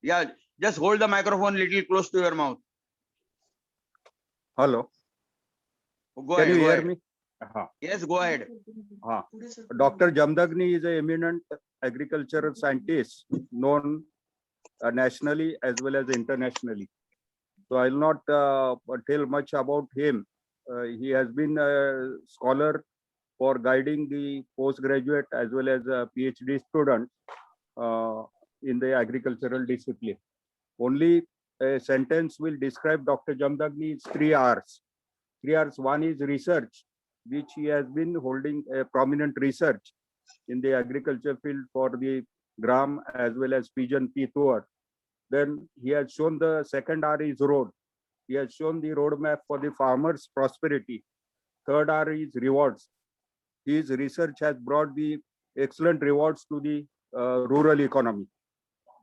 Yeah, just hold the microphone little close to your mouth. Hello. Go Can ahead. you Go hear ahead. me? Yes, go ahead. Dr. Jamdagni is an eminent agricultural scientist known nationally as well as internationally. So I'll not tell much about him. He has been a scholar for guiding the postgraduate as well as PhD students in the agricultural discipline. Only a sentence will describe Dr. Jamdagni is 3 R's. 3 R's. One is research, which he has been holding a prominent research in the agriculture field for the gram as well as pigeon pea tour. Then he has shown the second R is road. He has shown the roadmap for the farmers' prosperity. Third R is rewards. His research has brought the excellent rewards to the rural economy.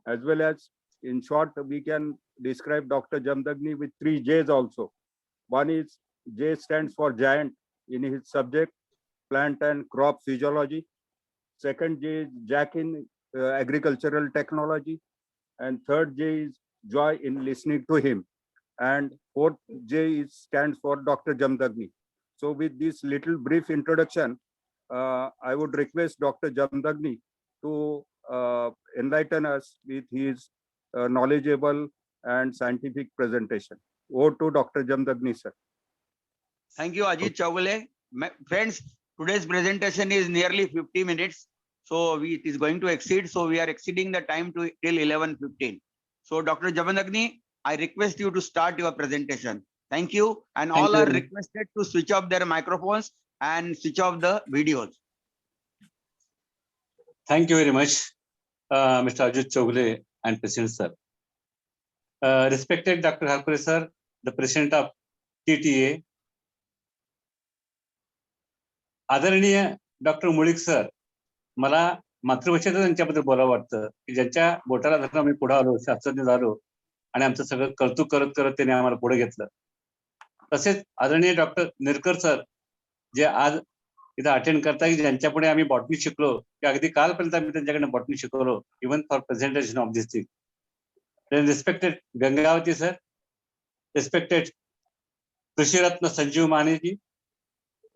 As well as, in short, we can describe Dr. Jamdagni with 3 J's also. One is J stands for giant in his subject, plant and crop physiology. Second J is Jack in agricultural technology. And third J is joy in listening to him. And fourth J stands for Dr. Jamdagni. So with this little brief introduction, I would request Dr. Jamdagni to enlighten us with his knowledgeable and scientific presentation. Over to Dr. Jamdagni, sir. Thank you, Ajit Chaugale. Friends, today's presentation is nearly 50 minutes. So it is going to exceed. So we are exceeding the time to till 11:15. So Dr. Jamdagni, I request you to start your presentation. Thank you. And all are requested to switch off their microphones and switch off the videos. Thank you very much, Mr. Ajit Chaugale and President sir. Respected Dr. Harpure sir, the President of TTA, आदरणीय doctor Mulik sir, मला मातृभाषेत त्यांच्याबद्दल बोलावं वाटतं की ज्यांच्या बोटाला धरून आम्ही पुढे आलो, शास्त्रज्ञ झालो आणि आमचं सगळं कौतुक करत करत त्यांनी आम्हाला पुढे घेतलं. तसेच आदरणीय डॉक्टर निरकर सर, जे आज इथं अटेंड करता की ज्यांच्या पुढे आम्ही बॉटनी शिकलो, की अगदी कालपर्यंत आम्ही त्यांच्याकडे बॉटनी शिकवलो, even for presentation of this thing. Then respected Gangavati sir, respected Krishiratna Sanjeev Maneji,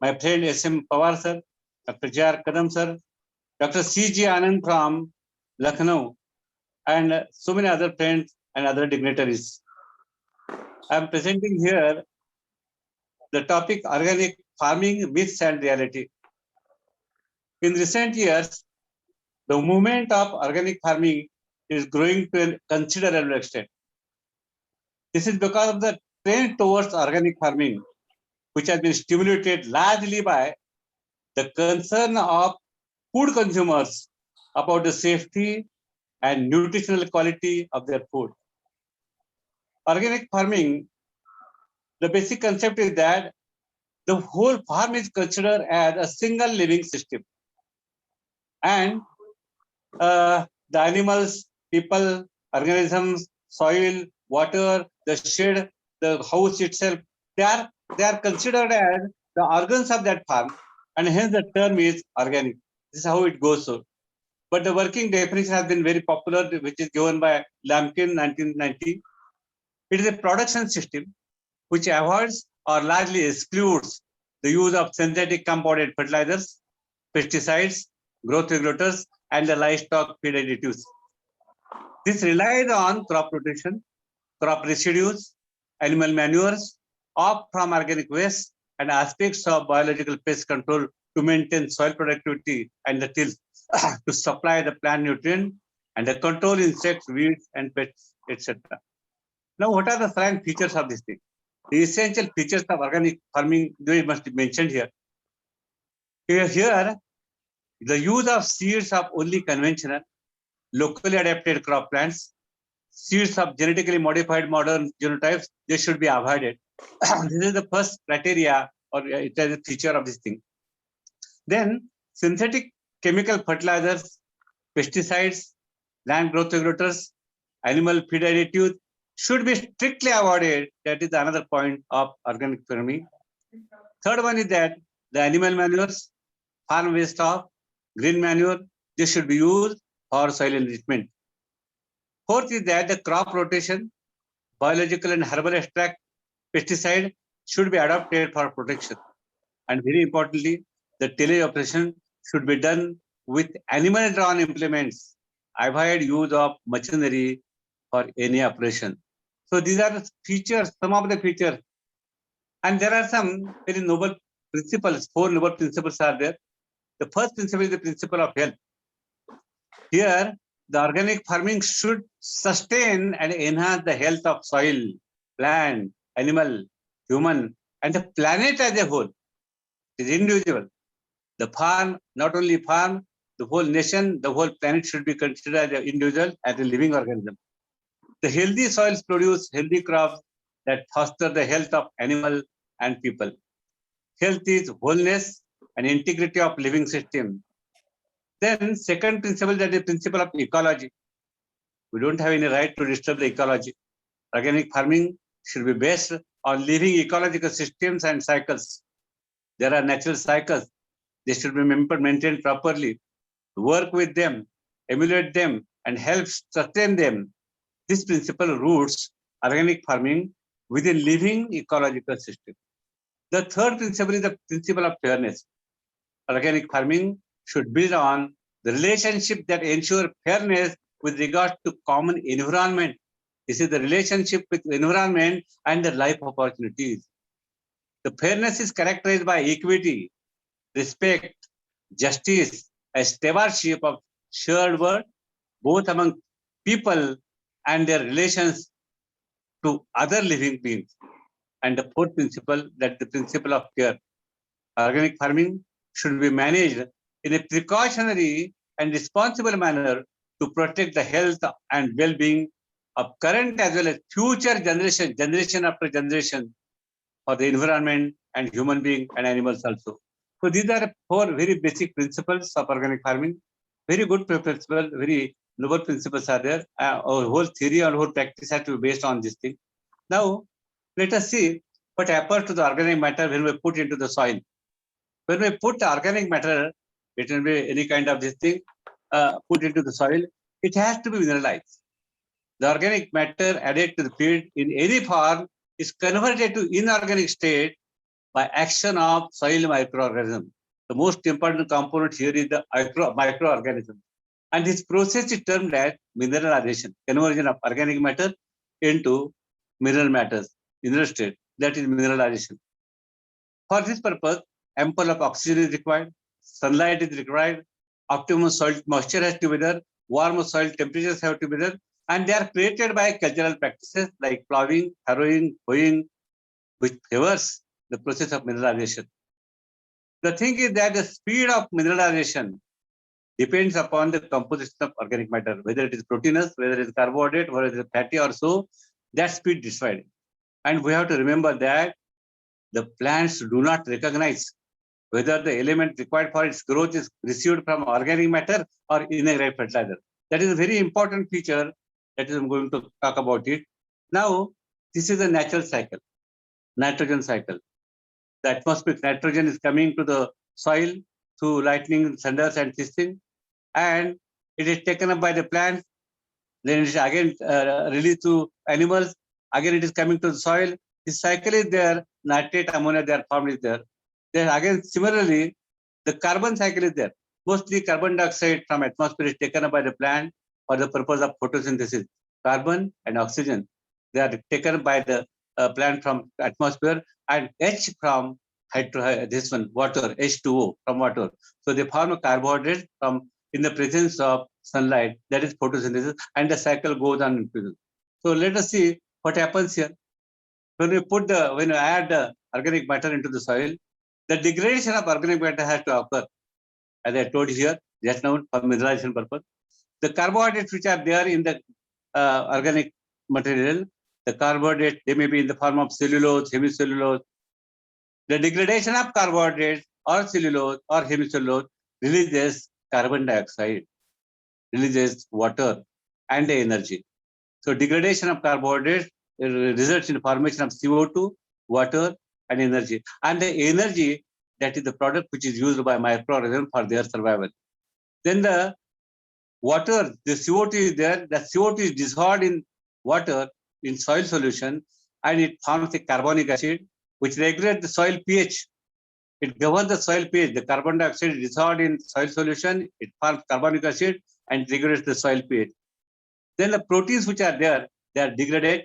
my friend S.M. Pawar sir, Dr. J.R. Kadam sir, Dr. C.G. Anand from Lucknow, and so many other friends and other dignitaries. I am presenting here the topic organic farming myths and reality. In recent years, the movement of organic farming is growing to a considerable extent. This is because of the trend towards organic farming, which has been stimulated largely by the concern of food consumers about the safety and nutritional quality of their food. Organic farming, the basic concept is that the whole farm is considered as a single living system. And the animals, people, organisms, soil, water, the shed, the house itself, they are considered as the organs of that farm, and hence the term is organic. This is how it goes. So, but the working definition has been very popular, which is given by Lampkin 1990. It is a production system which avoids or largely excludes the use of synthetic compounded fertilizers, pesticides, growth regulators, and the livestock feed additives. This relies on crop rotation, crop residues, animal manures, off from organic waste, and aspects of biological pest control to maintain soil productivity and the tilth to supply the plant nutrient and the control insects, weeds, and pests, etc. Now, what are the prime features of this thing? The essential features of organic farming they must be mentioned here. Here, the use of seeds of only conventional, locally adapted crop plants, seeds of genetically modified modern genotypes, they should be avoided. This is the first criteria or it is a feature of this thing. Then synthetic chemical fertilizers, pesticides, land growth regulators, animal feed additives should be strictly avoided. That is another point of organic farming. Third one is that the animal manures, farm waste of green manure, this should be used for soil enrichment. Fourth is that the crop rotation, biological and herbal extract, pesticide should be adopted for protection. And very importantly, the tillage operation should be done with animal drawn implements. Avoid use of machinery for any operation. So these are the features, some of the features. And there are some very noble principles, 4 noble principles are there. The first principle is the principle of health. Here, the organic farming should sustain and enhance the health of soil, plant, animal, human, and the planet as a whole. It is individual. The farm, not only farm, the whole nation, the whole planet should be considered as an individual, as a living organism. The healthy soils produce healthy crops that foster the health of animal and people. Health is wholeness and integrity of living system. Then second principle, that is principle of ecology. We don't have any right to disturb the ecology. Organic farming should be based on living ecological systems and cycles. There are natural cycles. They should be maintained properly. Work with them, emulate them, and help sustain them. This principle roots organic farming within living ecological system. The third principle is the principle of fairness. Organic farming should build on the relationship that ensure fairness with regard to common environment. This is the relationship with environment and the life opportunities. The fairness is characterized by equity, respect, justice, and stewardship of shared world, both among people and their relations to other living beings. And the fourth principle, that the principle of care. Organic farming should be managed in a precautionary and responsible manner to protect the health and well-being of current as well as future generation after generation, for the environment and human being and animals also. So these are 4 very basic principles of organic farming. Very good principles, very noble principles are there. Our whole theory and whole practice has to be based on this thing. Now, let us see what happens to the organic matter when we put into the soil. When we put the organic matter, it will be any kind of this thing, put into the soil, it has to be mineralized. The organic matter added to the feed in any form is converted to inorganic state by action of soil microorganism. The most important component here is the microorganism. And this process is termed as mineralization, conversion of organic matter into mineral matters, mineral state, that is mineralization. For this purpose, ample of oxygen is required, sunlight is required, optimum soil moisture has to be there, warm soil temperatures have to be there, and they are created by cultural practices like plowing, harrowing, hoeing, which favors the process of mineralization. The thing is that the speed of mineralization depends upon the composition of organic matter, whether it is proteinous, whether it is carbohydrate, whether it is fatty or so, that speed decided. And we have to remember that the plants do not recognize whether the element required for its growth is received from organic matter or inorganic fertilizer. That is a very important feature that is I'm going to talk about it. Now, this is a natural cycle, nitrogen cycle. The atmospheric nitrogen is coming to the soil through lightning, thunders, and this thing, and it is taken up by the plants. Then it is again released to animals. Again, it is coming to the soil. This cycle is there. Nitrate, ammonia, they are formed is there. Then again, similarly, the carbon cycle is there. Mostly carbon dioxide from atmosphere is taken up by the plant for the purpose of photosynthesis. Carbon and oxygen, they are taken by the plant from atmosphere, and H from this one, water, H2O from water. So they form a carbohydrate from in the presence of sunlight, that is photosynthesis, and the cycle goes on. So let us see what happens here. When we add the organic matter into the soil, the degradation of organic matter has to occur. As I told you here, just now for mineralization purpose. The carbohydrates which are there in the organic material, the carbohydrate, they may be in the form of cellulose, hemicellulose. The degradation of carbohydrates or cellulose or hemicellulose releases carbon dioxide, releases water and the energy. So degradation of carbohydrates results in formation of CO2, water and energy. And the energy, that is the product which is used by microorganisms for their survival. Then the water, the CO2 is there, the CO2 is dissolved in water in soil solution, and it forms a carbonic acid which regulates the soil pH. It governs the soil pH. The carbon dioxide is dissolved in soil solution, it forms carbonic acid and regulates the soil pH. Then the proteins which are there, they are degraded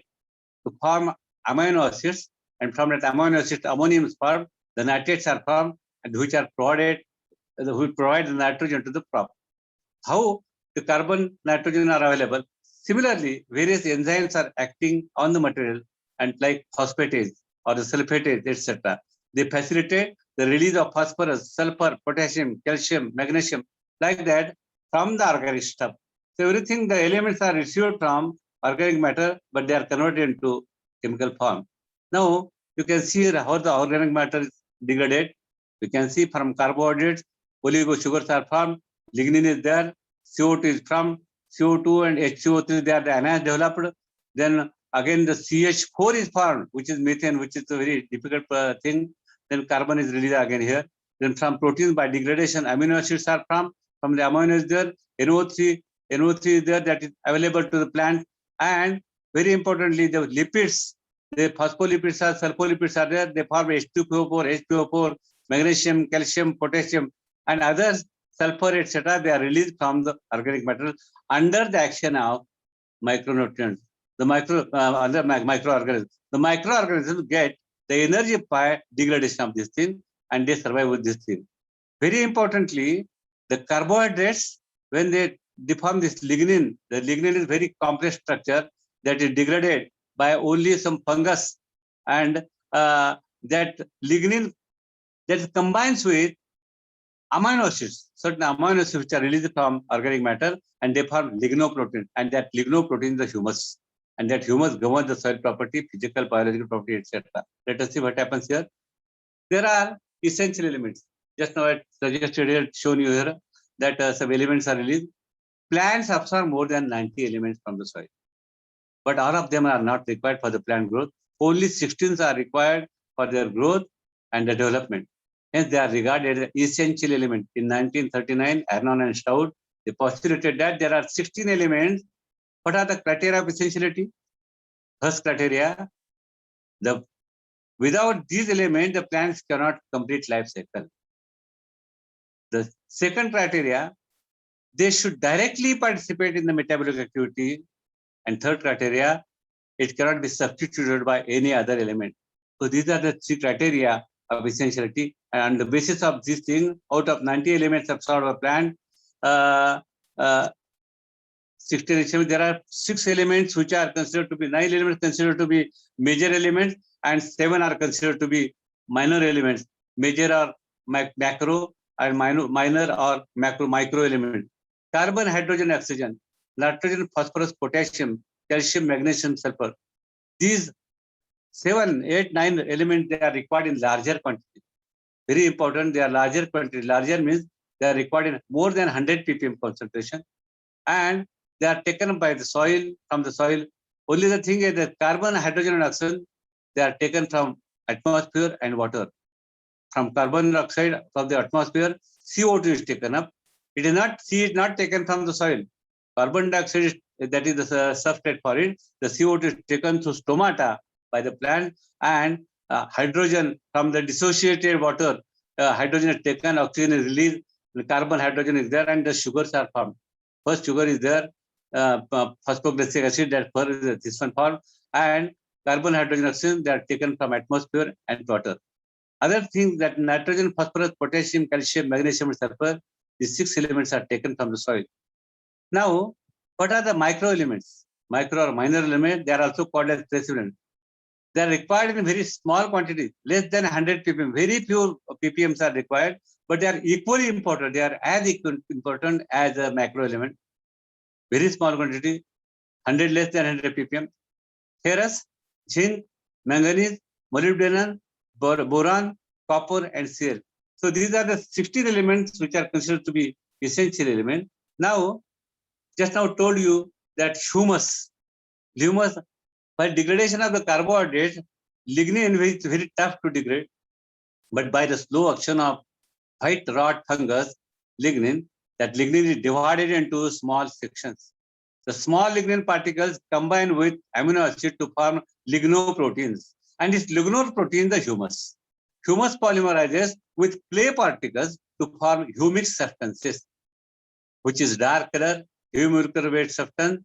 to form amino acids, and from that amino acid, ammonium is formed, the nitrates are formed, and which are provided, which provide the nitrogen to the crop. How the carbon, nitrogen are available? Similarly, various enzymes are acting on the material, and like phosphatase or the sulfatase, etc. They facilitate the release of phosphorus, sulfur, potassium, calcium, magnesium, like that from the organic stuff. So everything, the elements are received from organic matter, but they are converted into chemical form. Now you can see how the organic matter is degraded. You can see from carbohydrates, oligo sugars are formed, lignin is there, CO2 is from CO2 and HCO3, they are the anions developed. Then again the CH4 is formed, which is methane, which is a very difficult thing. Then carbon is released again here. Then from proteins by degradation, amino acids are from the amino is there, NO3 is there that is available to the plant. And very importantly, the lipids, the phospholipids are, sulfolipids are there, they form H2PO4, H2O4, magnesium, calcium, potassium, and others, sulfur, etc. They are released from the organic material under the action of micronutrients. The microorganisms. The microorganisms get the energy by degradation of this thing, and they survive with this thing. Very importantly, the carbohydrates, when they deform this lignin, the lignin is very complex structure that is degraded by only some fungus, and that lignin that combines with amino acids, certain amino acids which are released from organic matter, and they form lignoprotein, and that lignoprotein is the humus, and that humus governs the soil property, physical, biological property, etc. Let us see what happens here. There are essential elements. Just now I suggested here, shown you here, that some elements are released. Plants absorb more than 90 elements from the soil, but all of them are not required for the plant growth. Only 16 are required for their growth and the development. Hence, they are regarded as essential element. In 1939, Arnon and Stout, they postulated that there are 16 elements. What are the criteria of essentiality? First criteria, without these elements, the plants cannot complete life cycle. The second criteria, they should directly participate in the metabolic activity. And third criteria, it cannot be substituted by any other element. So these are the three criteria of essentiality. And on the basis of this thing, out of 90 elements absorbed by plant, 16, there are 6 elements which are considered to be, 9 elements considered to be major elements, and 7 are considered to be minor elements. Major or macro, and minor or micro element. Carbon, hydrogen, oxygen, nitrogen, phosphorus, potassium, calcium, magnesium, sulfur. These 7, 8, 9 elements, they are required in larger quantity. Very important, they are larger quantity. Larger means they are required in more than 100 ppm concentration, and they are taken by the soil, from the soil. Only the thing is that carbon, hydrogen, and oxygen, they are taken from atmosphere and water. From carbon dioxide from the atmosphere, CO2 is taken up. It is not, C is not taken from the soil. Carbon dioxide, that is the substrate for it. The CO2 is taken through stomata by the plant, and hydrogen from the dissociated water, hydrogen is taken, oxygen is released, the carbon, hydrogen is there, and the sugars are formed. First sugar is there, phosphoglycic acid, that is this one formed, and carbon, hydrogen, oxygen, they are taken from atmosphere and water. Other things that nitrogen, phosphorus, potassium, calcium, magnesium, and sulfur, these 6 elements are taken from the soil. Now, what are the micro elements? Micro or minor elements, they are also called as trace elements. They are required in very small quantity, less than 100 ppm. Very few ppms are required, but they are equally important. They are as important as a macro element. Very small quantity, 100 less than 100 ppm. Ferrous, zinc, manganese, molybdenum, boron, copper, and Cl. So these are the 16 elements which are considered to be essential elements. Now, just now told you that humus, by degradation of the carbohydrates, lignin is very tough to degrade, but by the slow action of white rot fungus, lignin, that lignin is divided into small sections. The small lignin particles combine with amino acid to form lignoproteins. And this lignoprotein, the humus. Humus polymerizes with clay particles to form humic substances, which is dark color, heavy molecular weight substance.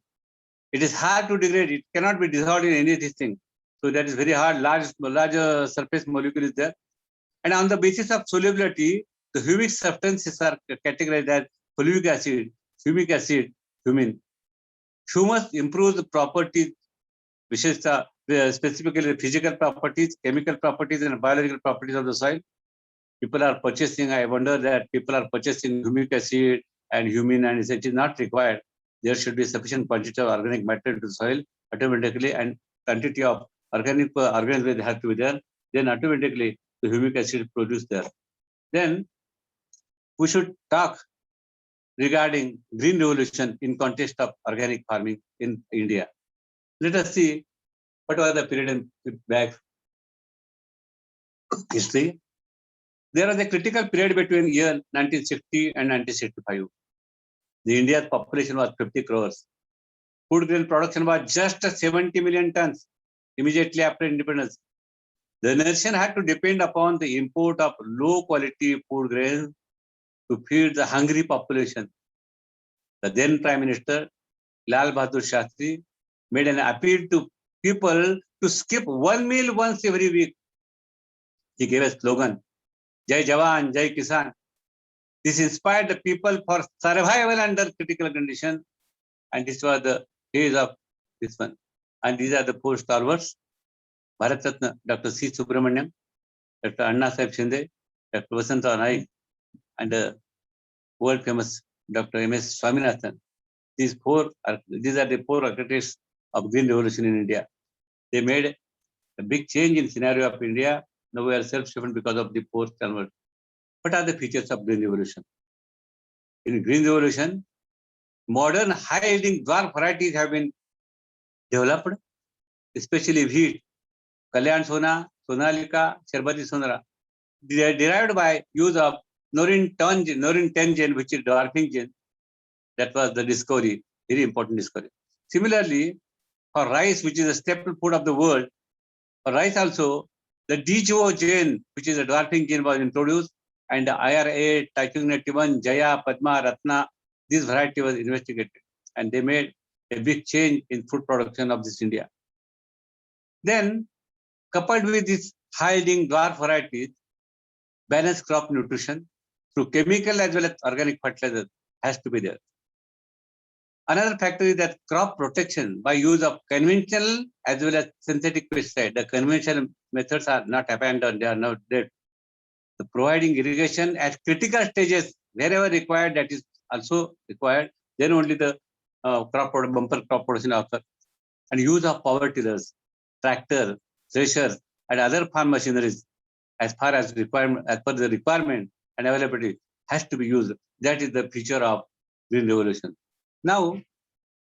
It is hard to degrade. It cannot be dissolved in anything. So that is very hard. Large surface molecule is there. And on the basis of solubility, the humic substances are categorized as fulvic acid, humic acid, humin. Humus improves the properties, which is specifically physical properties, chemical properties, and biological properties of the soil. People are purchasing, I wonder that people are purchasing humic acid and humin, and it is not required. There should be sufficient quantity of organic matter to the soil automatically, and quantity of organic organisms have to be there. Then automatically the humic acid produced there. Then we should talk regarding green revolution in context of organic farming in India. Let us see what was the period in back history. There was a critical period between year 1960 and 1965. The India's population was 50 crores. Food grain production was just 70 million tons immediately after independence. The nation had to depend upon the import of low quality food grains to feed the hungry population. The then Prime Minister, Lal Bahadur Shastri, made an appeal to people to skip one meal once every week. He gave a slogan, Jai Jawan, Jai Kisan. This inspired the people for survival under critical conditions. And this was the days of this one. And these are the four stalwarts. Bharat Ratna, Dr. C. Subramaniam, Dr. Anna Sahib Shinde, Dr. Vasanta Naik, and world famous Dr. M.S. Swaminathan. These are the four architects of Green Revolution in India. They made a big change in scenario of India. Now we are self-sufficient because of the four stalwarts. What are the features of Green Revolution? In Green Revolution, modern high-yielding dwarf varieties have been developed, especially wheat, Kalyan Sona, Sonalika, Sharbati Sonara. They are derived by use of Norin 10 gene, which is dwarfing gene. That was the discovery, very important discovery. Similarly, for rice, which is a staple food of the world, for rice also, the DGO gene, which is a dwarfing gene, was introduced, and the IRA, Tyching Jaya, Padma, Ratna, this variety was investigated, and they made a big change in food production of this India. Then, coupled with these high-yielding dwarf varieties, balanced crop nutrition through chemical as well as organic fertilizer has to be there. Another factor is that crop protection by use of conventional as well as synthetic pesticide. The conventional methods are not abandoned, they are not dead. The providing irrigation at critical stages, wherever required, that is also required. Then only the bumper crop production occurs. And use of power tillers, tractor, threshers, and other farm machineries as far as requirement, as per the requirement and availability has to be used. That is the feature of Green Revolution. Now,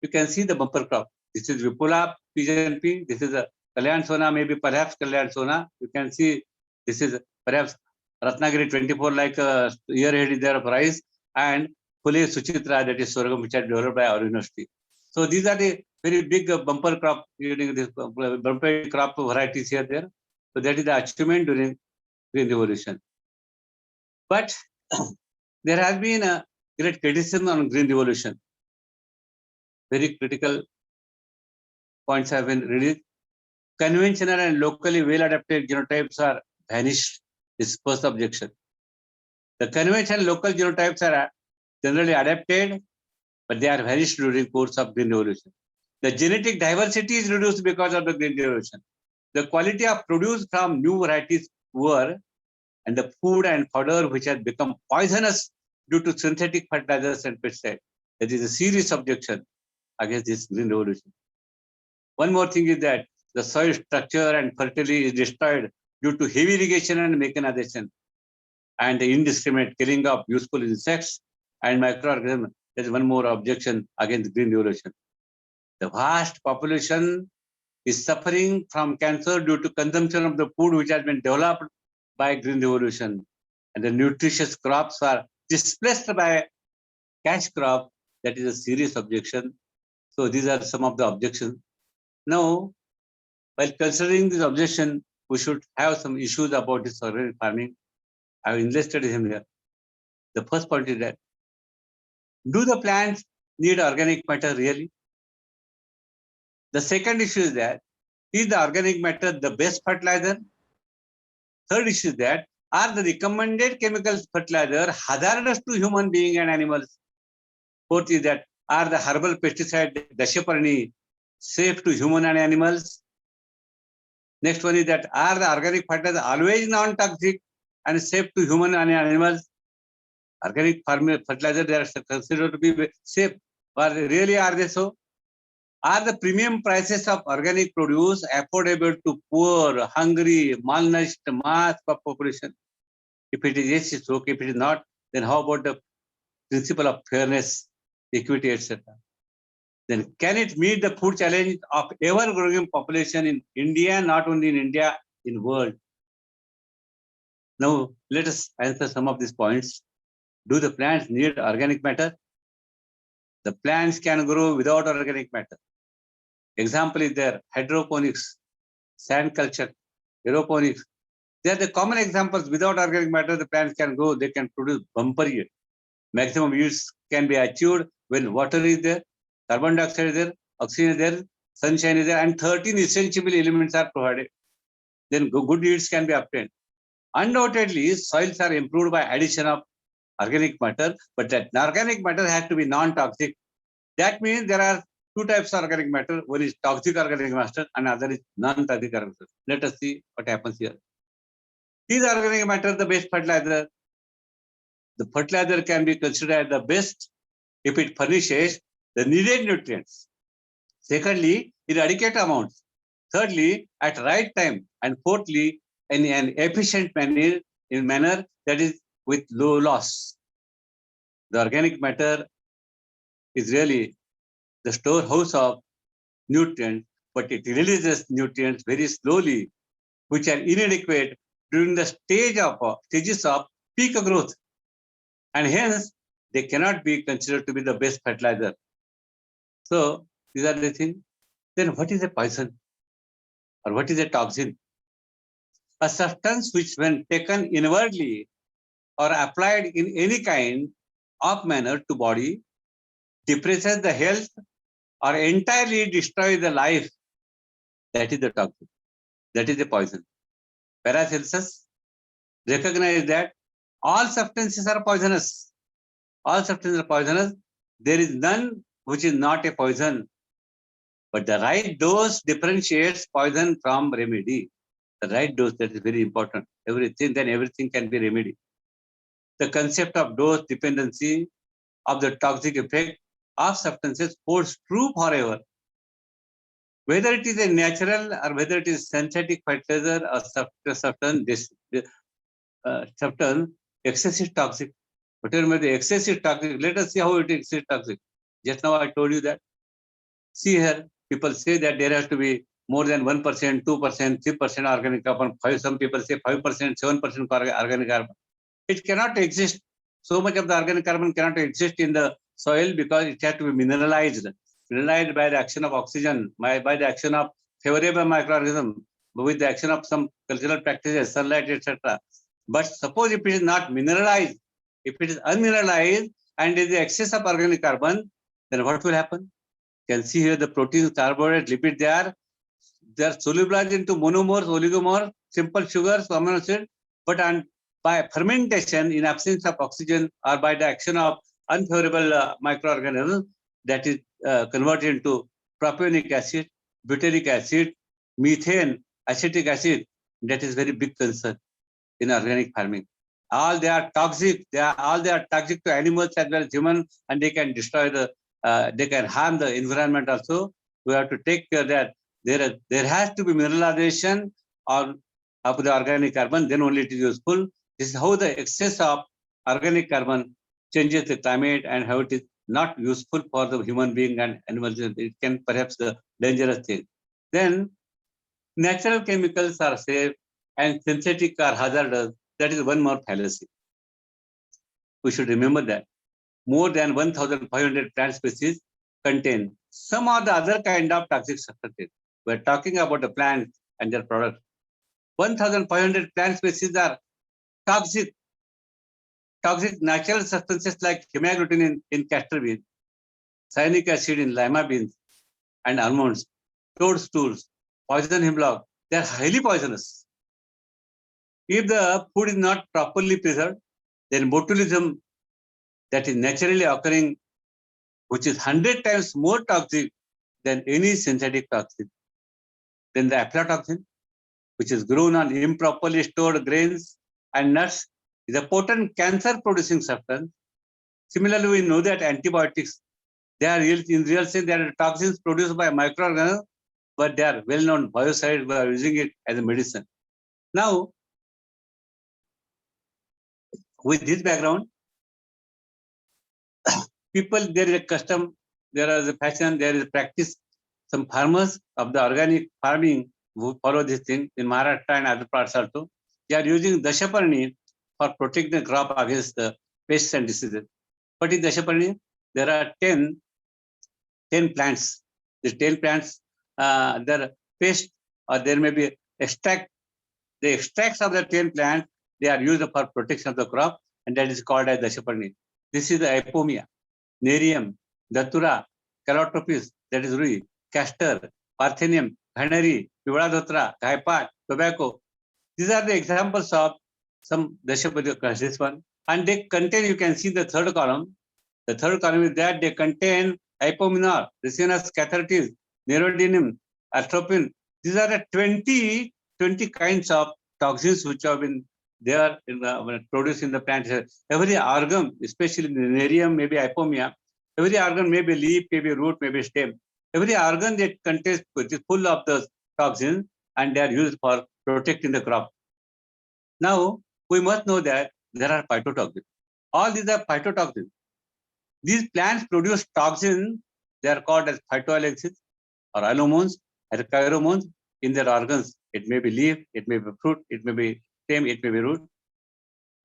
you can see the bumper crop. This is Vipula PGNP. This is a Kalyan Sona, maybe perhaps Kalyan Sona. You can see this is perhaps Ratnagiri 24, like a year-ahead is there of rice, and Phule Suchitra, that is sorghum, which are developed by our university. So these are the very big bumper crop, bumper crop varieties here there. So that is the achievement during Green Revolution. But there has been a great criticism on Green Revolution. Very critical points have been released. Conventional and locally well-adapted genotypes are vanished. This first objection. The conventional local genotypes are generally adapted, but they are vanished during course of Green Revolution. The genetic diversity is reduced because of the Green Revolution. The quality of produce from new varieties poor, and the food and fodder which has become poisonous due to synthetic fertilizers and pesticides. That is a serious objection against this Green Revolution. One more thing is that the soil structure and fertility is destroyed due to heavy irrigation and mechanization, and the indiscriminate killing of useful insects and microorganisms. There is one more objection against Green Revolution. The vast population is suffering from cancer due to consumption of the food which has been developed by Green Revolution, and the nutritious crops are displaced by cash crop, that is a serious objection. So these are some of the objections. Now, while considering this objection, we should have some issues about this organic farming. I have enlisted him here. The first point is that, do the plants need organic matter really? The second issue is that, is the organic matter the best fertilizer? Third issue is that, are the recommended chemical fertilizer hazardous to human being and animals? Fourth is that, are the herbal pesticide Dashaparni safe to human and animals? Next one is that, are the organic fertilizer always non-toxic and safe to human and animals? Organic fertilizer, they are considered to be safe, but really are they so? Are the premium prices of organic produce affordable to poor, hungry, malnourished mass population? If it is yes, it's okay. If it is not, then how about the principle of fairness, equity, etc.? Then can it meet the food challenge of ever-growing population in India, not only in India, in world? Now, let us answer some of these points. Do the plants need organic matter? The plants can grow without organic matter. Example is there, hydroponics, sand culture, aeroponics. They are the common examples. Without organic matter, the plants can grow, they can produce bumper yield. Maximum yields can be achieved when water is there, carbon dioxide is there, oxygen is there, sunshine is there, and 13 essential elements are provided. Then good yields can be obtained. Undoubtedly, soils are improved by addition of organic matter, but that organic matter has to be non-toxic. That means there are two types of organic matter. One is toxic organic matter and other is non-toxic organic matter. Let us see what happens here. Is organic matter the best fertilizer? The fertilizer can be considered the best if it furnishes the needed nutrients. Secondly, in adequate amounts. Thirdly, at right time. And fourthly, in an efficient manner that is with low loss. The organic matter is really the storehouse of nutrients, but it releases nutrients very slowly, which are inadequate during the stages of peak growth. And hence, they cannot be considered to be the best fertilizer. So, these are the things. Then what is a poison? Or what is a toxin? A substance which, when taken inwardly or applied in any kind of manner to body, depresses the health or entirely destroys the life. That is the toxin. That is the poison. Paracelsus recognized that all substances are poisonous. All substances are poisonous. There is none which is not a poison. But the right dose differentiates poison from remedy. The right dose, that is very important. Everything can be remedied. The concept of dose dependency of the toxic effect of substances holds true forever. Whether it is a natural or whether it is synthetic fertilizer or substance, excessive toxic. Whatever may be excessive toxic, let us see how it is excessive toxic. Just now I told you that. See here, people say that there has to be more than 1%, 2%, 3% organic carbon. Some people say 5%, 7% organic carbon. It cannot exist. So much of the organic carbon cannot exist in the soil because it has to be mineralized. Mineralized by the action of oxygen, by the action of favorable microorganism, with the action of some cultural practices, sunlight, etc. But suppose if it is not mineralized, if it is unmineralized and there is excess of organic carbon, then what will happen? You can see here the proteins, carbohydrates, lipids, they are solubilized into monomers, oligomers, simple sugars, amino acids, but by fermentation in absence of oxygen or by the action of unfavorable microorganisms, that is converted into propionic acid, butyric acid, methane, acetic acid. That is very big concern in organic farming. All they are toxic. They are toxic to animals as well as humans, and they can destroy they can harm the environment also. We have to take care that there has to be mineralization of the organic carbon, then only it is useful. This is how the excess of organic carbon changes the climate and how it is not useful for the human being and animals. It can perhaps the dangerous thing. Then natural chemicals are safe and synthetic are hazardous. That is one more fallacy. We should remember that. more than 1,500 plant species contain some of the other kind of toxic substances. We're talking about the plants and their products. 1,500 plant species are toxic natural substances like hemagglutinin in castor beans, cyanic acid in lima beans and almonds, toadstools, poison hemlock. They are highly poisonous. If the food is not properly preserved, then botulism that is naturally occurring, which is 100 times more toxic than any synthetic toxin. Then the aflatoxin, which is grown on improperly stored grains and nuts, is a potent cancer-producing substance. Similarly, we know that antibiotics, they are in real sense, they are toxins produced by microorganisms, but they are well-known biocides. We are using it as a medicine. Now, with this background, people, there is a custom, there is a fashion, there is a practice. Some farmers of the organic farming who follow this thing in Maharashtra and other parts also, they are using Dashaparni for protecting the crop against the pests and diseases. But in Dashaparni, there are 10 plants. These 10 plants, there are pests, or there may be extract. The extracts of the 10 plants, they are used for protection of the crop, and that is called as Dashaparni. This is the Ipomia, Nerium, Datura, Calotropis, that is Rui, Castor, Parthenium, Ghanari, Pivadhotra, Gaipat, tobacco. These are the examples of some Dashaparni, this one. And they contain, you can see the third column. The third column is that they contain Ipominor, Ricinus cathartes, Nerodinium, Atropine. These are the 20 kinds of toxins which have been there in produced in the plant. Every organ, especially the Nerium, maybe Ipomia, every organ may be leaf, maybe root, maybe stem. Every organ that contains is full of the toxins, and they are used for protecting the crop. Now, we must know that there are phytotoxins. All these are phytotoxins. These plants produce toxins. They are called as phytoalexins or allomones or chiromones in their organs. It may be leaf, it may be fruit, it may be stem, it may be root.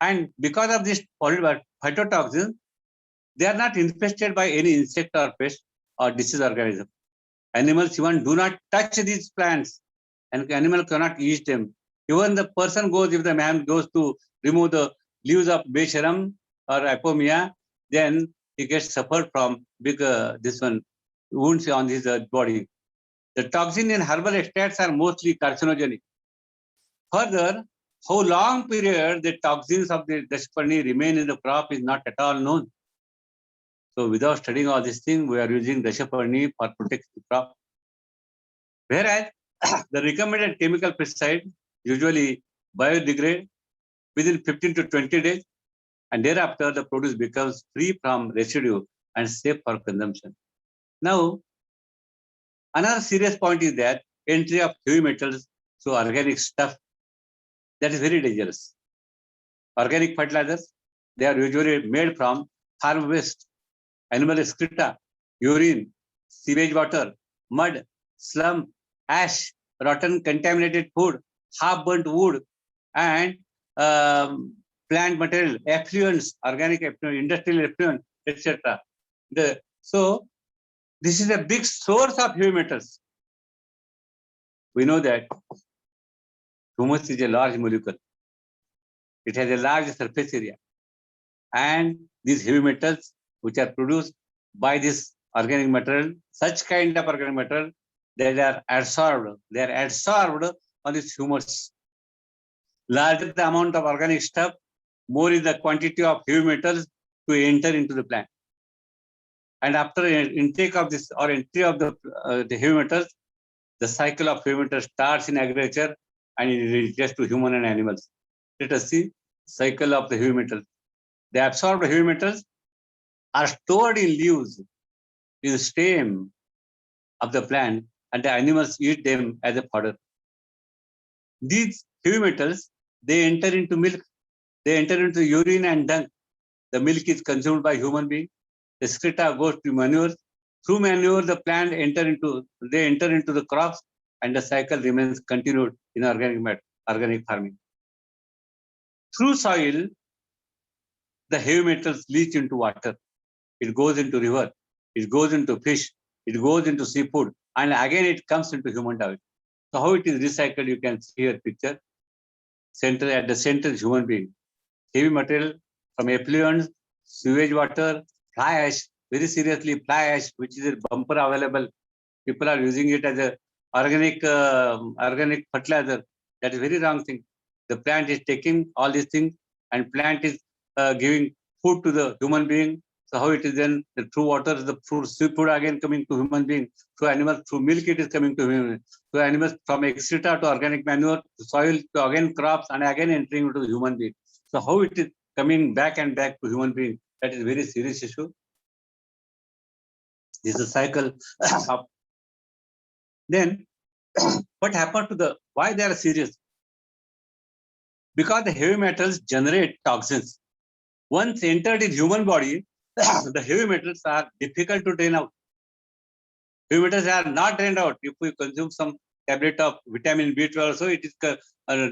And because of this phytotoxins, they are not infested by any insect or pest or disease organism. Animals even do not touch these plants, and animal cannot eat them. Even the person goes, if the man goes to remove the leaves of Becharum or Ipomia, then he gets suffered from big wounds on his body. The toxin in herbal extracts are mostly carcinogenic. Further, how long period the toxins of the Dashaparni remain in the crop is not at all known. So without studying all these things, we are using Dashaparni for protecting the crop. Whereas the recommended chemical pesticide usually biodegrade within 15 to 20 days, and thereafter the produce becomes free from residue and safe for consumption. Now, another serious point is that entry of heavy metals through organic stuff, that is very dangerous. Organic fertilizers, they are usually made from farm waste, animal excreta, urine, sewage water, mud, slum, ash, rotten contaminated food, half-burnt wood, and plant material, effluents, organic effluent, industrial effluent, etc. So this is a big source of heavy metals. We know that humus is a large molecule. It has a large surface area. And these heavy metals, which are produced by this organic material, such kind of organic material, they are adsorbed. They are adsorbed on this humus. Larger the amount of organic stuff, more is the quantity of heavy metals to enter into the plant. And after intake of this or entry of the heavy metals, the cycle of heavy metals starts in agriculture and it reaches to human and animals. Let us see cycle of the heavy metals. The absorbed heavy metals are stored in leaves, in the stem of the plant, and the animals eat them as a fodder. These heavy metals, they enter into milk, they enter into urine and dung. The milk is consumed by human being. The excreta goes to manure. Through manure, the plant they enter into the crops, and the cycle remains continued in organic farming. Through soil, the heavy metals leach into water. it goes into river, it goes into fish, it goes into seafood, and again it comes into human diet. So how it is recycled, you can see here picture. Center, at the center is human being. Heavy material from effluents, sewage water, fly ash, very seriously fly ash, which is a bumper available. People are using it as a organic fertilizer. That is very wrong thing. The plant is taking all these things, and plant is giving food to the human being. So how it is then the through water, the food again coming to human being, through animals, through milk it is coming to human, through animals, from excreta to organic manure, to soil to again crops, and again entering into the human being. So how it is coming back and back to human being, that is a very serious issue. This is a cycle. Then what happened to the, why they are serious? Because the heavy metals generate toxins. Once entered in human body, the heavy metals are difficult to drain out. Heavy metals are not drained out. If we consume some tablet of vitamin B12, so it is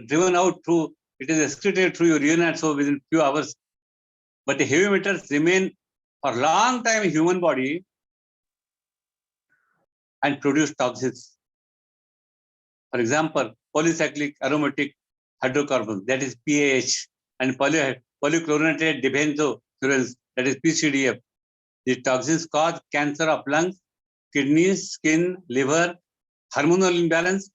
driven out through, it is excreted through your urine, and so within few hours. But the heavy metals remain for a long time in human body and produce toxins. For example, polycyclic aromatic hydrocarbons, that is PAH, and polychlorinated dibenzofurans, that is PCDF. These toxins cause cancer of lungs, kidneys, skin, liver, hormonal imbalance.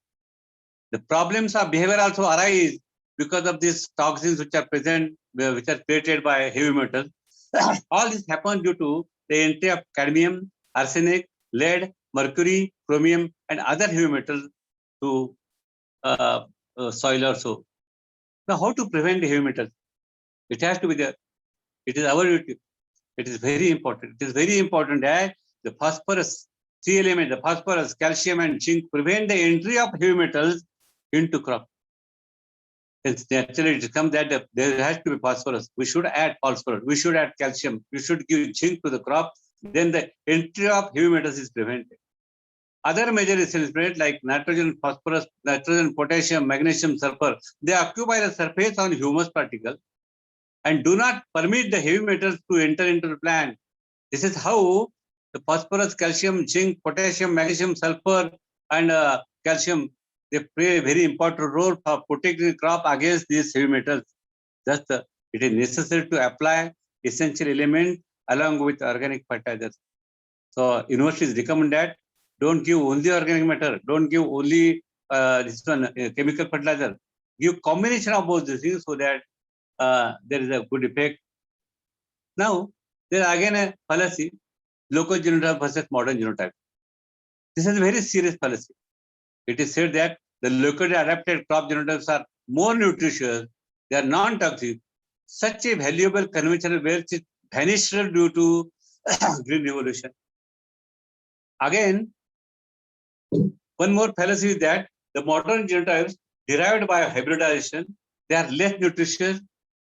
The problems of behavior also arise because of these toxins which are present, which are created by heavy metals. All this happens due to the entry of cadmium, arsenic, lead, mercury, chromium, and other heavy metals to soil or so. Now, how to prevent the heavy metals? It has to be there. It is our duty. It is very important. It is very important that the phosphorus, three elements, the phosphorus, calcium, and zinc, prevent the entry of heavy metals into crop. It's naturally it comes that there has to be phosphorus. We should add phosphorus. We should add calcium. We should give zinc to the crop. Then the entry of heavy metals is prevented. Other major essentials like nitrogen, phosphorus, nitrogen, potassium, magnesium, sulfur, they occupy the surface on humus particle and do not permit the heavy metals to enter into the plant. This is how the phosphorus, calcium, zinc, potassium, magnesium, sulfur, and calcium, they play a very important role for protecting the crop against these heavy metals. Thus, it is necessary to apply essential elements along with organic fertilizers. So, universities recommend that don't give only organic matter, don't give only this one chemical fertilizer. Give combination of both these things so that there is a good effect. Now, there is again a fallacy, local genotype versus modern genotype. This is a very serious fallacy. It is said that the locally adapted crop genotypes are more nutritious, they are non-toxic. Such a valuable conventional wealth is vanished due to Green Revolution. Again, one more fallacy is that the modern genotypes derived by hybridization, they are less nutritious,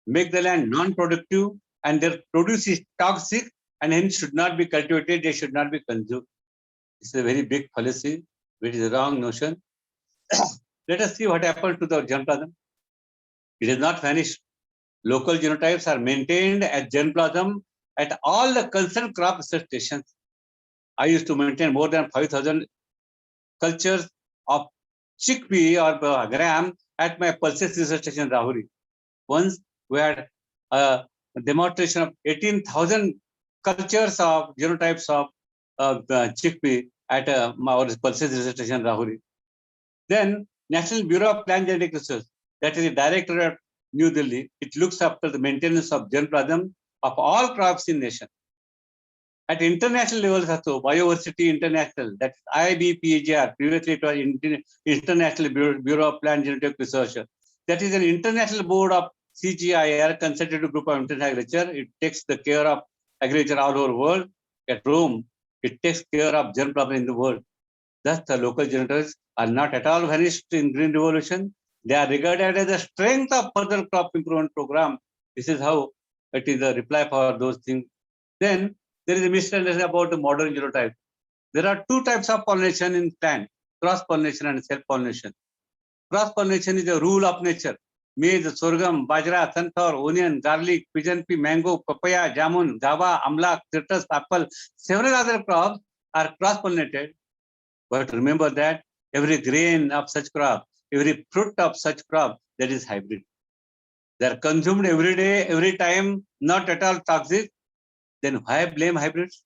make the land non-productive, and their produce is toxic and hence should not be cultivated, they should not be consumed. This is a very big fallacy, which is a wrong notion. Let us see what happened to the germplasm. It is not vanished. Local genotypes are maintained as germplasm at all the concerned crop research stations. I used to maintain more than 5,000 cultures of chickpea or gram at my pulses research station in Rahuri. Once we had a demonstration of 18,000 cultures of genotypes of chickpea at our pulses research station in Rahuri. Then National Bureau of Plant Genetic Research, that is the director of New Delhi, it looks after the maintenance of germplasm of all crops in nation. At international levels also, Bioversity International, that's IBPGR, previously it was International Bureau of Plant Genetic Research. That is an international board of CGIAR, Consultative Group of International Agriculture. It takes the care of agriculture all over the world. At Rome, it takes care of germplasm in the world. Thus, the local genotypes are not at all vanished in Green Revolution. They are regarded as the strength of further crop improvement program. This is how it is a reply for those things. Then there is a misunderstanding about the modern genotype. There are two types of pollination in plant, cross-pollination and self-pollination. Cross-pollination is a rule of nature. maize, sorghum, bajra, sunflower, onion, garlic, pigeon pea, mango, papaya, jamun, guava, amla, citrus, apple, several other crops are cross-pollinated. But remember that every grain of such crop, every fruit of such crop, that is hybrid. They are consumed every day, every time, not at all toxic. Then why blame hybrids?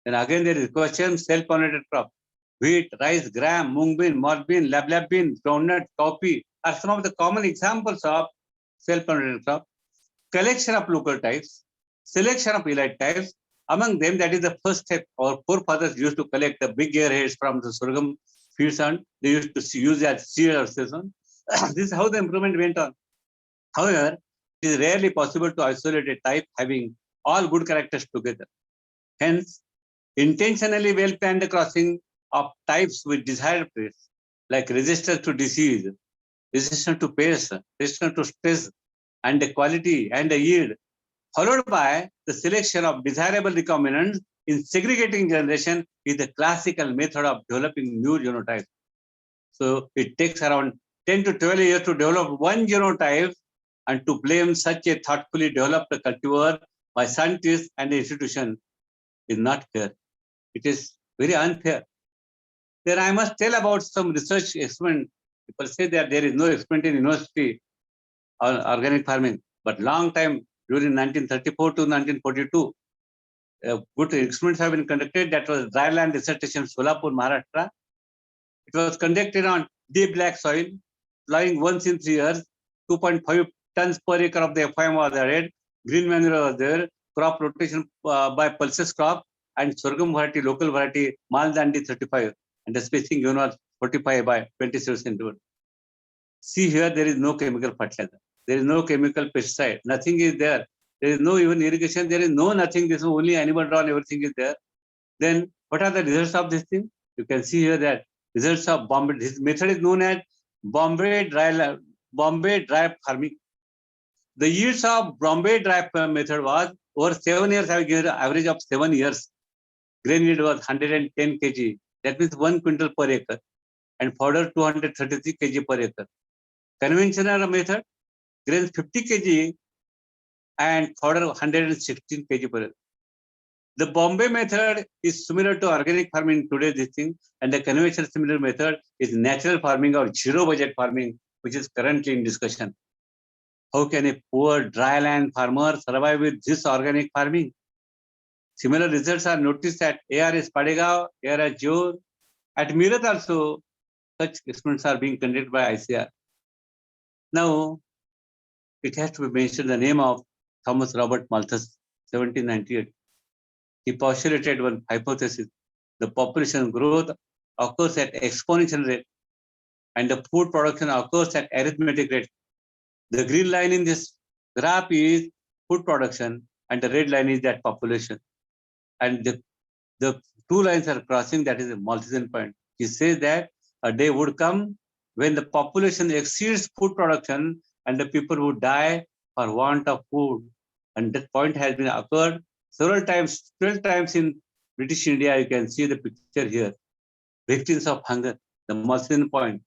Then again there is question, self-pollinated crop. Wheat, rice, gram, mung bean, malt bean, lab bean, groundnut, coffee are some of the common examples of self-pollinated crop. Collection of local types, selection of elite types. Among them, that is the first step. Our forefathers used to collect the big airheads from the sorghum fields and they used to use as cereal season. This is how the improvement went on. However, it is rarely possible to isolate a type having all good characters together. Hence, intentionally well-planned crossing of types with desired traits, like resistance to disease, resistance to pests, resistance to stress, and the quality and the yield, followed by the selection of desirable recombinants in segregating generation, is the classical method of developing new genotypes. So it takes around 10 to 12 years to develop one genotype, and to blame such a thoughtfully developed cultivar by scientists and the institution is not fair. It is very unfair. Then I must tell about some research experiment. People say that there is no experiment in university on organic farming, but long time during 1934 to 1942, good experiments have been conducted. That was dry land dissertation, Solapur, Maharashtra. It was conducted on deep black soil, plowing once in 3 years, 2.5 tons per acre of the FIM was added, green manure was there, crop rotation by pulses crop, and sorghum variety, local variety, Maldandi 35, and the spacing given was 45 by 27 centimeters. See here, there is no chemical fertilizer. There is no chemical pesticide. Nothing is there. There is no even irrigation. There is no nothing. This is only animal drawn. Everything is there. Then what are the results of this thing? You can see here that results of Bombay. This method is known as Bombay dry farming. The yields of Bombay dry method was over 7 years. I give an average of 7 years. Grain yield was 110 kg. That means 1 quintal per acre, and fodder 233 kg per acre. Conventional method, grains 50 kg and fodder 116 kg per acre. The Bombay method is similar to organic farming today, this thing, and the conventional similar method is natural farming or zero budget farming, which is currently in discussion. How can a poor dry land farmer survive with this organic farming? Similar results are noticed at ARS Padegaon, ARS Jor. At Meerut also, such experiments are being conducted by ICR. Now, it has to be mentioned the name of Thomas Robert Malthus, 1798. He postulated one hypothesis: the population growth occurs at exponential rate, and the food production occurs at arithmetic rate. The green line in this graph is food production, and the red line is that population. And the two lines are crossing, that is a Malthusian point. He says that a day would come when the population exceeds food production and the people would die for want of food. And that point has been occurred several times, 12 times in British India. You can see the picture here. Victims of hunger, the Malthusian point.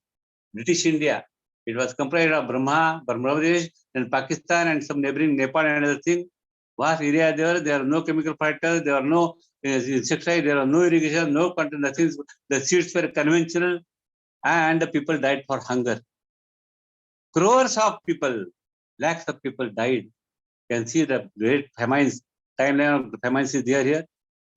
British India, it was comprised of Burma, Bangladesh, and Pakistan, and some neighboring Nepal and other thing. Vast area there are no chemical factors, there are no insecticides, there are no irrigation, no content, nothing. The seeds were conventional, and the people died for hunger. Crores of people, lakhs of people died. You can see the great famines, timeline of the famines is there here.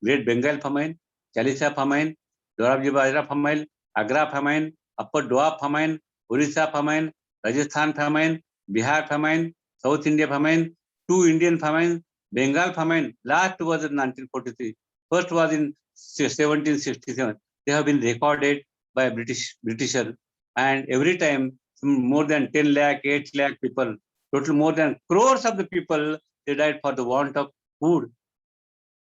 Great Bengal famine, Chalisa famine, Dorabji Bajra famine, Agra famine, Upper Doab famine, Orissa famine, Rajasthan famine, Bihar famine, South India famine, 2 Indian famines, Bengal famine. Last was in 1943. First was in 1767. They have been recorded by Britisher, and every time more than 10 lakh, 8 lakh people, total more than crores of the people, they died for the want of food.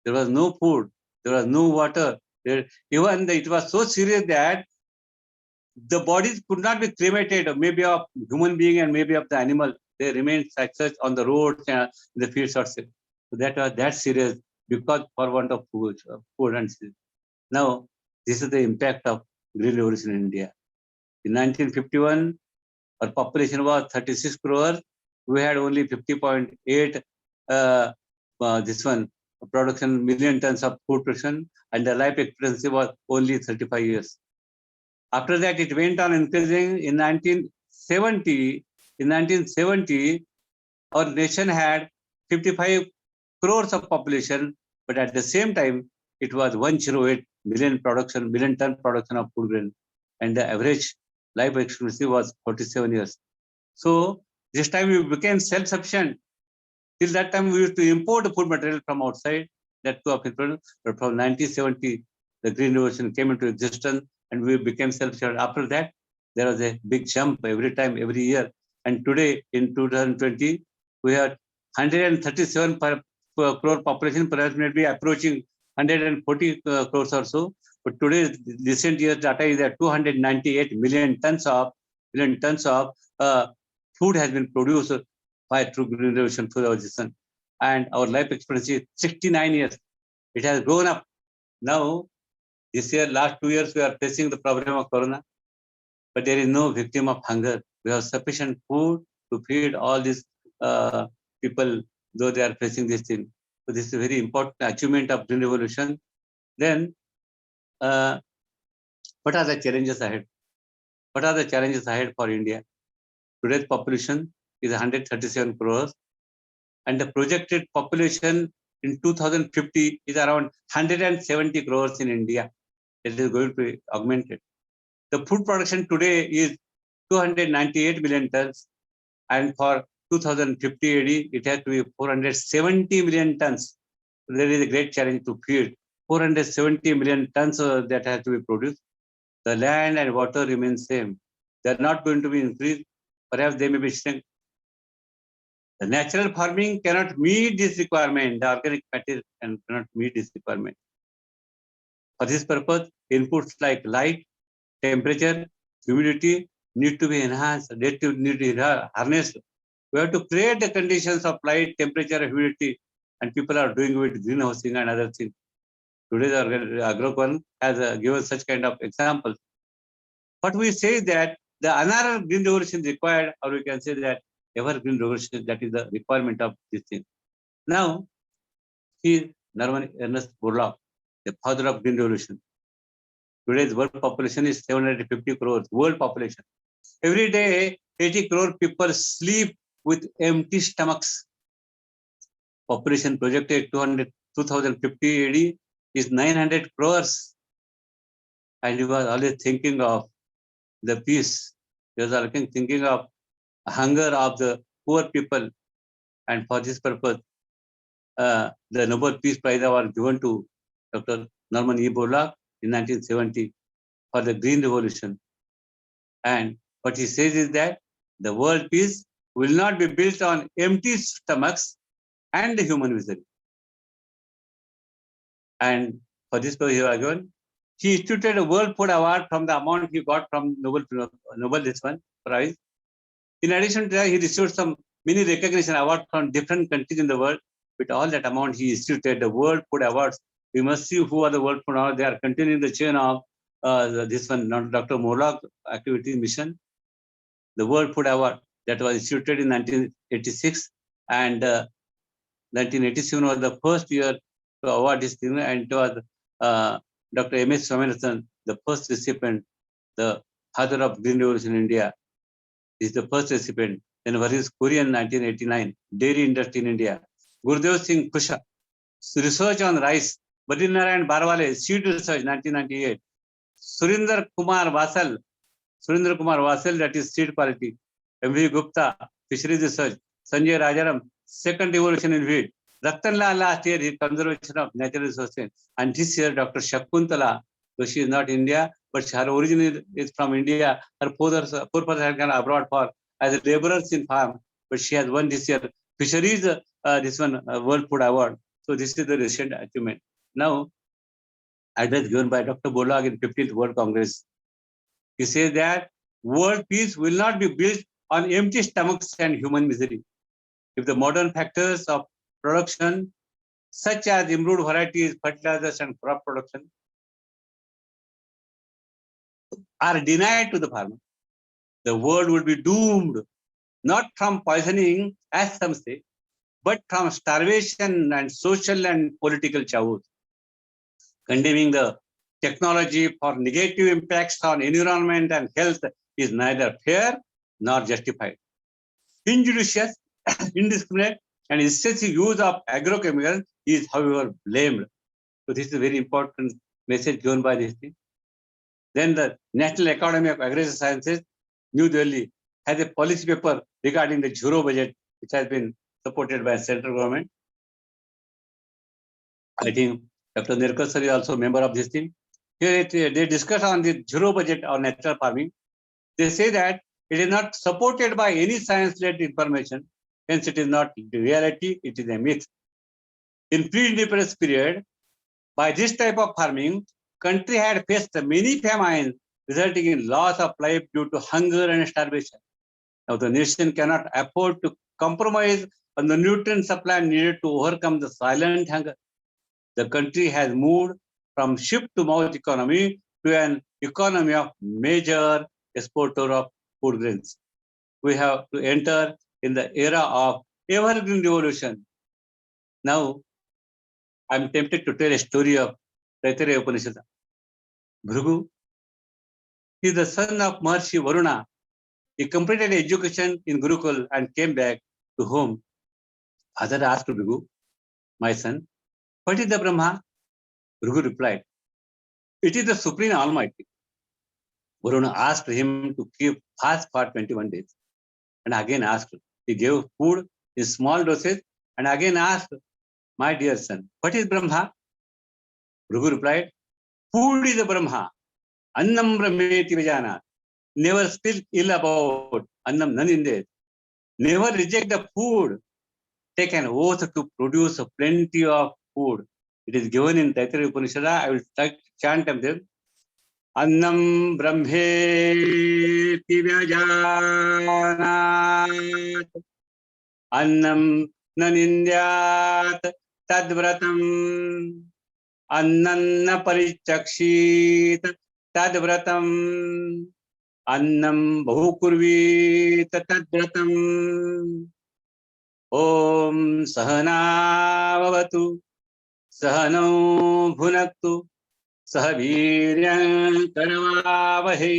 There was no food, there was no water. It was so serious that the bodies could not be cremated, maybe of human being and maybe of the animal. They remained such on the roads and in the fields. So that was that serious because for want of food and food. Now, this is the impact of Green Revolution in India. In 1951, Our population was 36 crores. We had only 50.8 production million tons of food production, and the life expectancy was only 35 years. After that, it went on increasing. In 1970, our nation had 55 crores of population, but at the same time, it was 108 million ton production of food grain, and the average life expectancy was 47 years. So this time we became self-sufficient. Till that time, we used to import food material from outside. That too of people. But from 1970, the Green Revolution came into existence, and we became self-sufficient. After that, there was a big jump every time, every year. And today, in 2020, we have 137 crore population, perhaps maybe approaching 140 crores or so. But today's recent years data is that 298 million tons of food has been produced by through Green Revolution food organization, and our life expectancy is 69 years. It has grown up. Now, this year, last 2 years, we are facing the problem of corona, but there is no victim of hunger. We have sufficient food to feed all these people, though they are facing this thing. So this is a very important achievement of Green Revolution. Then, what are the challenges ahead? What are the challenges ahead for India? Today's population is 137 crores, and the projected population in 2050 is around 170 crores in India. It is going to be augmented. The food production today is 298 million tons, and for 2050 AD, it has to be 470 million tons. There is a great challenge to feed 470 million tons that has to be produced. The land and water remain same. They are not going to be increased. Perhaps they may be shrunk. The natural farming cannot meet this requirement. The organic matter cannot meet this requirement. For this purpose, inputs like light, temperature, humidity need to be enhanced, need to be harnessed. We have to create the conditions of light, temperature, humidity, and people are doing it with greenhousing and other things. Today's Agrocon has given such kind of examples. But we say that the another green revolution is required, or we can say that evergreen revolution, that is the requirement of this thing. Now, he is Norman Ernest Borlaug, the father of Green Revolution. Today's world population is 750 crores, world population. Every day, 80 crore people sleep with empty stomachs. Population projected 2050 AD is 900 crores. And he was always thinking of the peace. He was always thinking of hunger of the poor people. And for this purpose, the Nobel Peace Prize was given to Dr. Norman E. Borlaug in 1970 for the Green Revolution. And what he says is that the world peace will not be built on empty stomachs and human misery. And for this purpose, he instituted a World Food Award from the amount he got from Nobel Prize. In addition to that, he received some many recognition awards from different countries in the world. With all that amount, he instituted the World Food Awards. We must see who are the World Food Awards. They are continuing the chain of Dr. Borlaug activity mission. The World Food Award that was instituted in 1986, and 1987 was the first year to award this thing, and it was Dr. M.S. Swaminathan, the first recipient, the father of Green Revolution in India, is the first recipient. Then Varis Korean 1989, dairy industry in India. Gurudev Singh Kusha, research on rice. Badrinaran Barwale, seed research 1998. Surinder Kumar Vasal, that is seed quality. M.V. Gupta, fisheries research. Sanjay Rajaram, second evolution in wheat. Rattanlal last year, conservation of natural resources. And this year, Dr. Shakuntala, though she is not India, but her origin is from India. Her forefathers had gone abroad for as laborers in farm, but she has won this year fisheries World Food Award. So this is the recent achievement. Now, address given by Dr. Borlaug in 15th World Congress. He says that world peace will not be built on empty stomachs and human misery. If the modern factors of production, such as improved varieties, fertilizers, and crop production, are denied to the farmer, the world would be doomed, not from poisoning, as some say, but from starvation and social and political chaos. Condemning the technology for negative impacts on environment and health is neither fair nor justified. Injudicious, indiscriminate, and excessive use of agrochemicals is, however, blamed. So this is a very important message given by this thing. Then the National Academy of Agricultural Sciences, New Delhi, has a policy paper regarding the zero budget, which has been supported by central government. I think Dr. Nirkar sir is also a member of this team. Here they discuss on the zero budget or natural farming. They say that it is not supported by any science-led information. Hence, it is not the reality, it is a myth. In pre-independence period, by this type of farming, country had faced many famines, resulting in loss of life due to hunger and starvation. Now, the nation cannot afford to compromise on the nutrient supply needed to overcome the silent hunger. The country has moved from ship-to-mouth economy to an economy of major exporter of food grains. We have to enter in the era of evergreen revolution. Now, I'm tempted to tell a story of Taittiriya Upanishad. Bhrigu is the son of Maharshi Varuna. He completed education in Gurukul and came back to home. Father asked Bhrigu, "My son, what is the Brahma?" Bhrigu replied, "It is the Supreme Almighty." Varuna asked him to keep fast for 21 days and again asked. He gave food in small doses and again asked, "My dear son, what is Brahma?" Bhrigu replied, "Food is the Brahma. Annam brahmeti vijana." Never speak ill about Annam Naninde. Never reject the food. Take an oath to produce plenty of food. It is given in Taittiriya Upanishad. I will chant them. Annam brahmeti vyajanat. Annam nanindyat tadvratam. Annanna parichakshit tadvratam. Annam bahukurvit tadvratam. Om sahana bhavatu. Sahano bhunaktu. Sahaviryam karavavahe.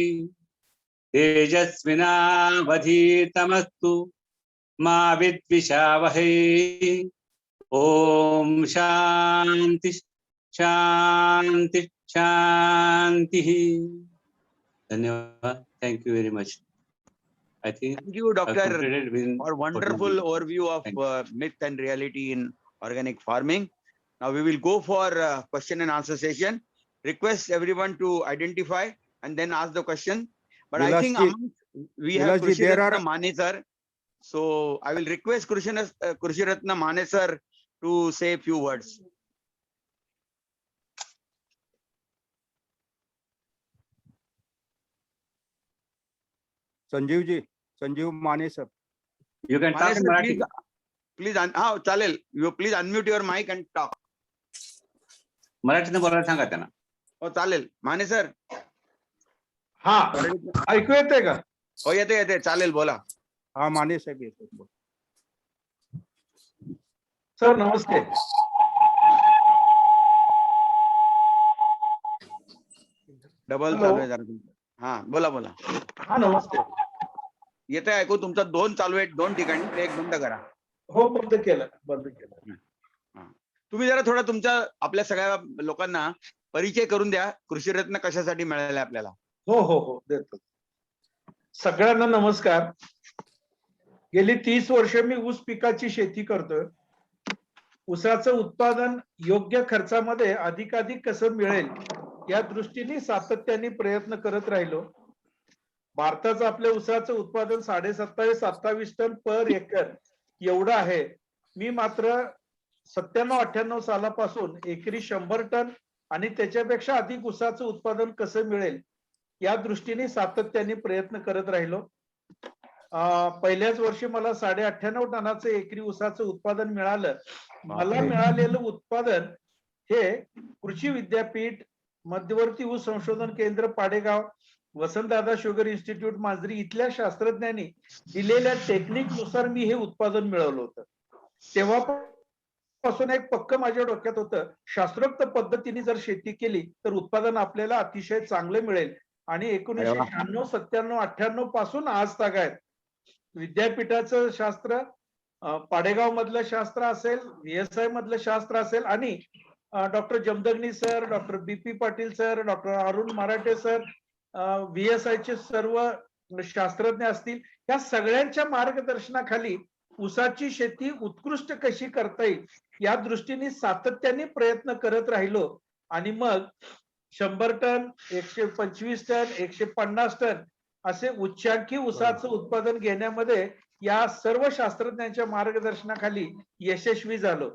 Tejasvinavadhitamastu. Ma vidvishavahe. Om shanti shanti shanti. Dhanyavad. Thank you very much. I think Thank you, I've Doctor, completed within for 14 wonderful minutes. overview Thank of myth and reality in organic farming. Now we will go for question and answer session. Request everyone to identify and then ask the question. But I think Vilasji, we have Vilasji, there Krushiratna are Mane sir. So I will request Krushiratna Mane sir to say a few words. Sanjeev Mane sir. You can Mane talk in sir, Marathi. please, चालेल. You please unmute your mic and talk. मराठीतनं बोलायला सांगा त्यांना. हो चालेल. माने sir. हा ऐकू येते का? हो येते चालेल बोला. हा माने साहेब येतात. सर नमस्ते. Double Hello. चालू आहे जरा तुमचं. हा बोला बोला. हा नमस्ते. येते ऐकू तुमचा 2 चालू आहेत 2 ठिकाणी ते एक बंद करा. हो बंद केलं. तुम्ही जरा थोडा तुमच्या आपल्या सगळ्या लोकांना परिचय करून द्या. कृषीरत्न कशासाठी मिळाले आपल्याला. हो देतो. सगळ्यांना नमस्कार. गेली 30 वर्ष मी ऊस पिकाची शेती करतोय. ऊसाचं उत्पादन योग्य खर्चामध्ये अधिकाधिक कसं मिळेल या दृष्टीने सातत्याने प्रयत्न करत राहिलो. भारताचं आपल्या ऊसाचं उत्पादन 27-28 टन पर एकर एवढं आहे. मी मात्र 97-98 सालापासून एकरी 100 टन आणि त्याच्यापेक्षा अधिक ऊसाचं उत्पादन कसं मिळेल या दृष्टीने सातत्याने प्रयत्न करत राहिलो. पहिल्याच वर्षी मला 98.5 टनाचं एकरी ऊसाचं उत्पादन मिळालं. मला मिळालेलं उत्पादन हे कृषी विद्यापीठ, मध्यवर्ती ऊस संशोधन केंद्र पाडेगाव, वसंतदादा शुगर इन्स्टिट्यूट माजरी इथल्या शास्त्रज्ञांनी दिलेल्या टेक्निक नुसार मी हे उत्पादन मिळवलं होतं. तेव्हापासून एक पक्क माझ्या डोक्यात होतं, शास्त्रोक्त पद्धतीने जर शेती केली तर उत्पादन आपल्याला अतिशय चांगलं मिळेल. आणि 1996, 97, 98 पासून आज तागायत विद्यापीठाचं शास्त्र, पाडेगाव मधलं शास्त्र असेल, VSI मधलं शास्त्र असेल आणि doctor Jamadagni sir, doctor BP Patil sir, doctor Arun मराठे सर, VSI चे सर्व शास्त्रज्ञ असतील, या सगळ्यांच्या मार्गदर्शनाखाली ऊसाची शेती उत्कृष्ट कशी करता येईल या दृष्टीने सातत्याने प्रयत्न करत राहिलो. आणि मग 100 टन, 125 टन, 150 टन असे उच्चांकी ऊसाचं उत्पादन घेण्यामध्ये या सर्व शास्त्रज्ञांच्या मार्गदर्शनाखाली यशस्वी झालो.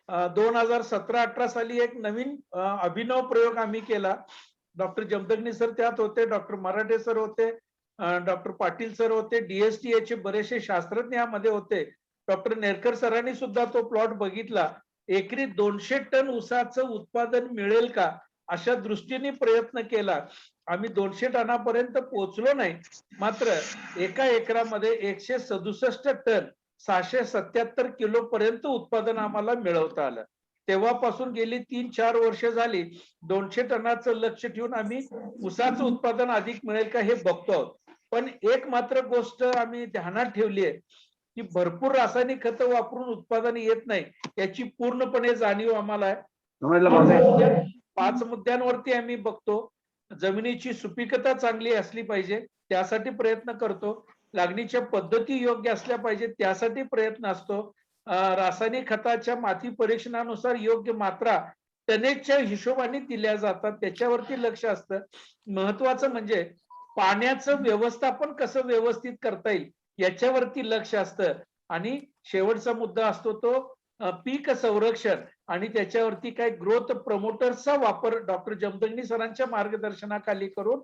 2017-18 साली एक नवीन अभिनव प्रयोग आम्ही केला. डॉक्टर जमदग्नी सर त्यात होते, डॉक्टर मराठे सर होते, डॉक्टर पाटील सर होते, DSTA चे बरेचसे शास्त्रज्ञ यामध्ये होते. डॉक्टर नेरकर सरांनी सुद्धा तो प्लॉट बघितला. एकरी 200 टन ऊसाचं उत्पादन मिळेल का अशा दृष्टीने प्रयत्न केला. आम्ही 200 टनापर्यंत पोहोचलो नाही, मात्र एका एकरामध्ये 167 टन 677 किलो पर्यंत उत्पादन आम्हाला मिळवता आलं. तेव्हापासून गेली 3-4 वर्ष झाली 200 टनाचं लक्ष ठेवून आम्ही ऊसाचं उत्पादन अधिक मिळेल का हे बघतो आहोत. पण एक मात्र गोष्ट आम्ही ध्यानात ठेवली आहे की भरपूर रासायनिक खतं वापरून उत्पादन येत नाही, याची पूर्णपणे जाणीव आम्हाला आहे. 5 मुद्द्यांवरती आम्ही बघतो. जमिनीची सुपीकता चांगली असली पाहिजे, त्यासाठी प्रयत्न करतो. लागणीच्या पद्धती योग्य असल्या पाहिजेत, त्यासाठी प्रयत्न असतो. रासायनिक खताच्या माती परीक्षणानुसार योग्य मात्रा टनेजच्या हिशोबाने दिल्या जातात, त्याच्यावरती लक्ष असतं. महत्वाचं म्हणजे पाण्याचं व्यवस्थापन कसं व्यवस्थित करता येईल याच्यावरती लक्ष असतं. आणि शेवटचा मुद्दा असतो तो पीक संरक्षण आणि त्याच्यावरती काय ग्रोथ प्रमोटर्सचा वापर डॉक्टर जमदग्नी सरांच्या मार्गदर्शनाखाली करून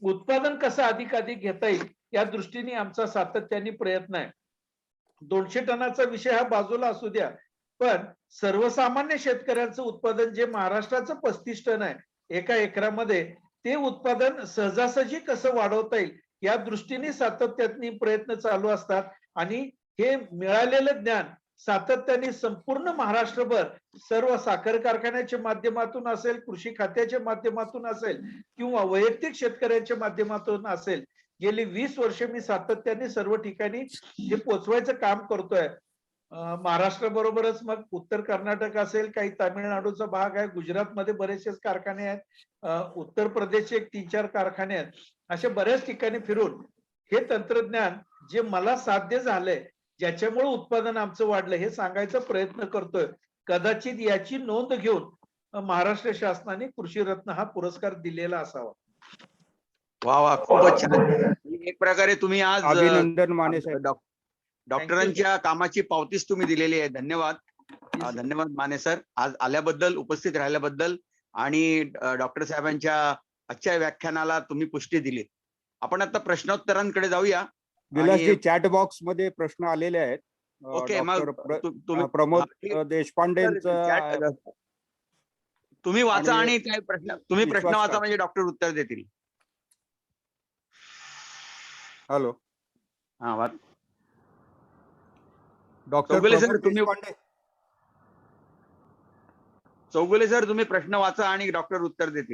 उत्पादन कसं अधिकाधिक घेता येईल या दृष्टीने आमचा सातत्याने प्रयत्न आहे. 200 टनाचा विषय हा बाजूला असू द्या, पण सर्वसामान्य शेतकऱ्यांचं उत्पादन जे महाराष्ट्राचं 35 टन आहे एका एकरामध्ये, ते उत्पादन सहजासहजी कसं वाढवता येईल या दृष्टीने सातत्याने प्रयत्न चालू असतात. आणि हे मिळालेलं ज्ञान सातत्याने संपूर्ण महाराष्ट्रभर सर्व साखर कारखान्याच्या माध्यमातून असेल, कृषी खात्याच्या माध्यमातून असेल किंवा वैयक्तिक शेतकऱ्यांच्या माध्यमातून असेल, गेली 20 वर्ष मी सातत्याने सर्व ठिकाणी हे पोचवायचं काम करतोय. महाराष्ट्राबरोबरच मग उत्तर कर्नाटक असेल, काही तामिळनाडूचा भाग आहे, गुजरातमध्ये बरेचसे कारखाने आहेत, उत्तर प्रदेशचे 3-4 कारखाने आहेत. अशा बऱ्याच ठिकाणी फिरून हे तंत्रज्ञान जे मला साध्य झालंय, ज्याच्यामुळे उत्पादन आमचं वाढलं, हे सांगायचा प्रयत्न करतोय. कदाचित याची नोंद घेऊन महाराष्ट्र शासनाने कृषी रत्न हा पुरस्कार दिलेला असावा. वा वा, खूपच छान. एक प्रकारे तुम्ही आज अभिनंदन माने साहेब. डॉक्टरांच्या कामाची पावतीच तुम्ही दिलेली आहे. धन्यवाद. धन्यवाद माने सर, आज आल्याबद्दल, उपस्थित राहिल्याबद्दल आणि डॉक्टर साहेबांच्या आजच्या व्याख्यानाला तुम्ही पुष्टी दिली. आपण आता प्रश्नोत्तरांकडे जाऊया. विलासजी, चॅट बॉक्स मध्ये प्रश्न आलेले आहेत. ओके, मग तुम्ही प्रमोद देशपांडेंचं तुम्ही वाचा आणि काय प्रश्न, तुम्ही प्रश्न विश्वास वाचा म्हणजे डॉक्टर उत्तर देतील. हॅलो, हा वाच. डॉक्टर चौगुले सर, प्रमोद तुम्ही देशपांडे. चौगुले सर, तुम्ही प्रश्न वाचा आणि डॉक्टर उत्तर देतील.